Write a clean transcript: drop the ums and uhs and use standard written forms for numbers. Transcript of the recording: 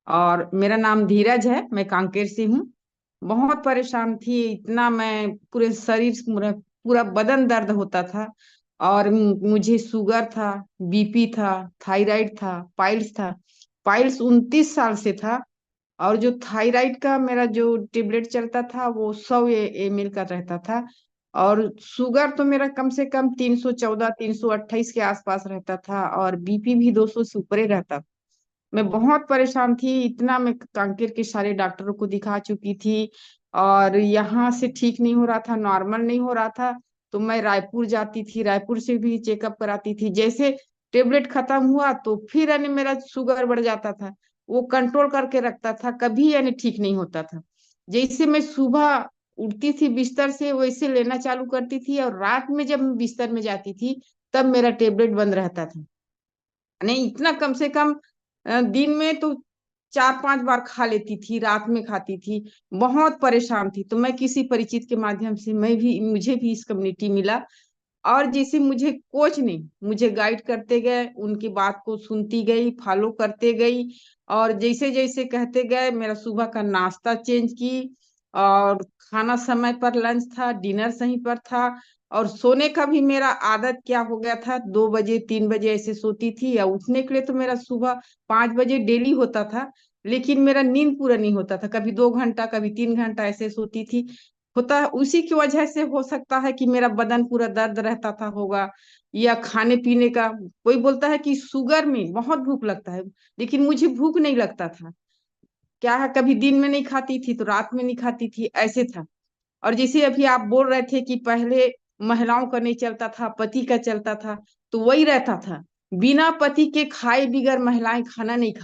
और मेरा नाम धीरज है, मैं कांकेर से हूँ। बहुत परेशान थी, इतना मैं पूरे शरीर पूरा पूरा बदन दर्द होता था। और मुझे शुगर था, बीपी था, थायराइड था, पाइल्स था। पाइल्स 29 साल से था। और जो थायराइड का मेरा जो टेबलेट चलता था वो 100 ml का रहता था। और शुगर तो मेरा कम से कम 314 328 के आसपास रहता था, और बीपी भी 200 से ऊपर ही रहता था। मैं बहुत परेशान थी, इतना मैं कांकेर के सारे डॉक्टरों को दिखा चुकी थी। और यहाँ से ठीक नहीं हो रहा था, नॉर्मल नहीं हो रहा था। तो मैं रायपुर जाती थी, रायपुर से भी चेकअप कराती थी। जैसे टेबलेट खत्म हुआ तो फिर यानी मेरा शुगर बढ़ जाता था। वो कंट्रोल करके रखता था, कभी यानी ठीक नहीं होता था। जैसे मैं सुबह उठती थी बिस्तर से वैसे लेना चालू करती थी, और रात में जब मैं बिस्तर में जाती थी तब मेरा टेबलेट बंद रहता था। नहीं, इतना कम से कम दिन में तो 4-5 बार खा लेती थी, रात में खाती थी। बहुत परेशान थी, तो मैं किसी परिचित के माध्यम से मुझे भी इस कम्युनिटी मिला। और जैसे मुझे कोच ने मुझे गाइड करते गए, उनकी बात को सुनती गई, फॉलो करते गई। और जैसे जैसे कहते गए, मेरा सुबह का नाश्ता चेंज की। और खाना समय पर, लंच था, डिनर सही पर था। और सोने का भी मेरा आदत क्या हो गया था, 2 बजे 3 बजे ऐसे सोती थी। या उठने के लिए तो मेरा सुबह 5 बजे डेली होता था। लेकिन मेरा नींद पूरा नहीं होता था, कभी 2 घंटा कभी 3 घंटा ऐसे सोती थी। होता है उसी की वजह से, हो सकता है कि मेरा बदन पूरा दर्द रहता था होगा। या खाने पीने का, कोई बोलता है कि शुगर में बहुत भूख लगता है, लेकिन मुझे भूख नहीं लगता था। क्या है, कभी दिन में नहीं खाती थी तो रात में नहीं खाती थी, ऐसे था। और जैसे अभी आप बोल रहे थे कि पहले महिलाओं का नहीं चलता था, पति का चलता था, तो वही रहता था। बिना पति के खाए बिगर महिलाएं खाना नहीं खा